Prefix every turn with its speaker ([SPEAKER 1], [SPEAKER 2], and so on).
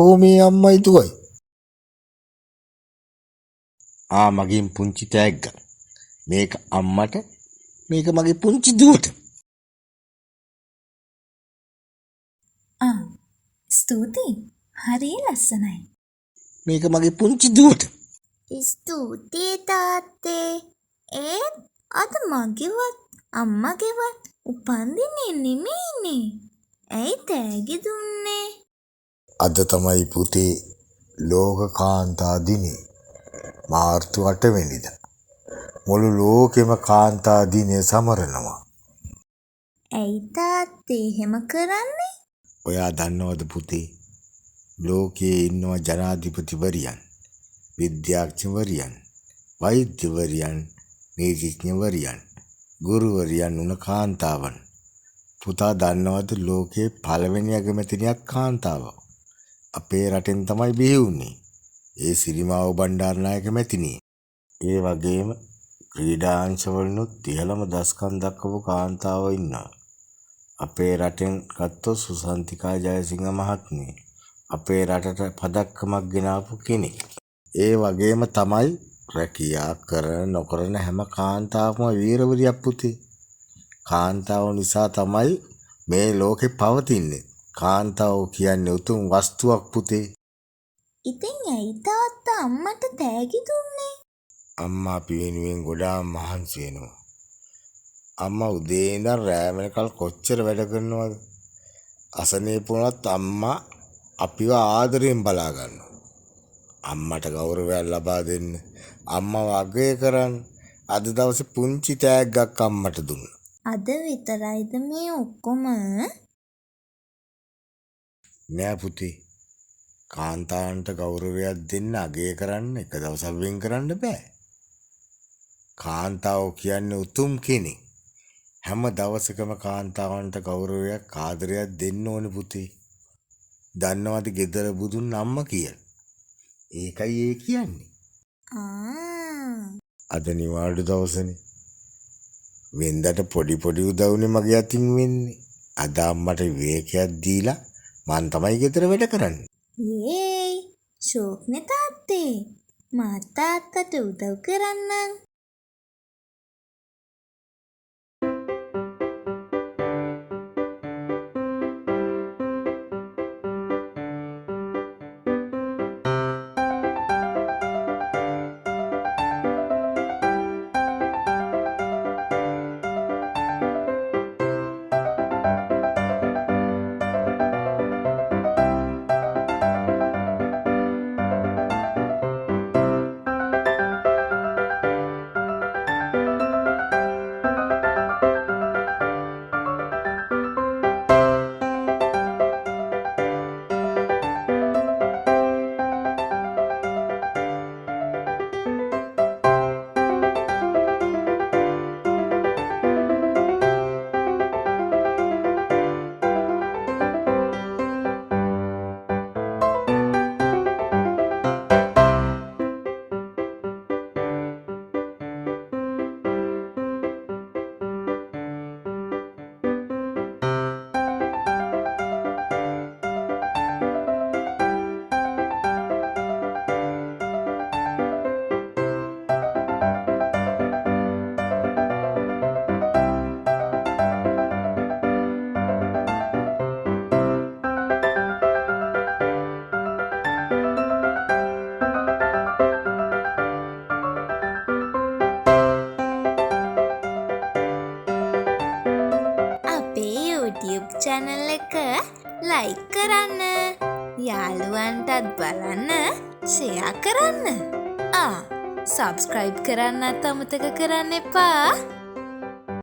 [SPEAKER 1] අපෝ මේ අම්මයි දුවයි. මගෙන් පුංචි තෑග්ග. මේක අම්මට, මේක මගේ පුංචි දුවට.
[SPEAKER 2] ස්තුතියි. හරි ලස්සනයි.
[SPEAKER 1] මේක මගේ පුංචි දුවට.
[SPEAKER 2] ස්තුතියි තාත්තේ. ඒත් අද මගේවත් අම්මගේවත් උපන්දිනේ නෙමෙයිනේ. ඇයි තෑගි දුන්නේ?
[SPEAKER 1] අද තමයි පුතේ ලෝක කාන්තා දිනේ. මාර්තු 8 වෙනිදා. මුළු ලෝකෙම කාන්තා දිනේ සමරනවා.
[SPEAKER 2] ඇයි තාත්තේ එහෙම කරන්නේ?
[SPEAKER 1] ඔයා දන්නවද පුතේ? ලෝකයේ ඉන්නවා ජනාධිපතිවරියන්, විද්‍යාඥවරියන්, වෛද්‍යවරියන්, නීතිඥවරියන්, ගුරුවරියන් උන කාන්තාවන්. පුතා දන්නවද ලෝකයේ පළවෙනි අගමැතිනියක් කාන්තාවක්? අපේ රටෙන් තමයි බිහි වුනේ. ඒ සිරිමාව බණ්ඩාරනායක මැතිණිය. ඒ වගේම ක්‍රීඩාංශවලුත් ඉහළම දස්කම් දක්වපු කාන්තාවෝ ඉන්නවා. අපේ රටෙන් ගත්තොත් සුසන්තිකා ජයසිංහ මහත්මිය අපේ රටට පදක්කමක් ගෙනාපු කෙනෙක්. ඒ වගේම තමයි රැකියා කරන නොකරන හැම කාන්තාවකම වීරවරියක් පුතේ. කාන්තාව නිසා තමයි මේ ලෝකේ පවතින්නේ. කාන්තාව කියන්නේ උතුම් වස්තුවක් පුතේ.
[SPEAKER 2] ඉතින් ඇයි තාත්තා අම්මට තෑගි දුන්නේ?
[SPEAKER 1] අම්මා අපි වෙනුවෙන් ගොඩාක් මහන්සි වෙනවා. අම්මා උදේ ඉඳන් රෑ වෙනකල් කොච්චර වැඩ කරනවද? අසනීප වුණත් අම්මා අපිව ආදරෙන් බලා ගන්නවා. අම්මට ගෞරවයක් ලබා දෙන්න, අම්මව අගය කරන්න අද දවසේ පුංචි තෑග්ගක් අම්මට දුන්නා.
[SPEAKER 2] අද විතරයිද මේ ඔක්කොම?
[SPEAKER 1] නෑ පුතේ. කාන්තාවන්ට ගෞරවයක් දෙන්න, අගය කරන්න එක දවසක් වෙන් කරන්න බෑ. කාන්තාව කියන්නේ උතුම් කෙනෙක්. හැම දවසකම කාන්තාවන්ට ගෞරවයක්, ආදරයක් දෙන්න ඕනේ පුතේ. දන්නවද ගෙදර බුදුන් අම්මා කියලා? ඒකයි ඒ කියන්නේ. අද නිවාඩු දවසනේ. වෙන්දට පොඩි උදව්නේ මගේ අතින් වෙන්නේ. අද අම්මට විවේකයක් දීලා මං තමයි ගෙදර වැඩ කරන්නේ.
[SPEAKER 2] යේයි ෂෝක්නේ තාත්තේ. මා තාත්තට උදව් කරන්නම්. YouTube channel එක like කරන්න, යාළුවන්ටත් බලන්න share කරන්න. subscribe කරන්නත් අමතක කරන්න එපා.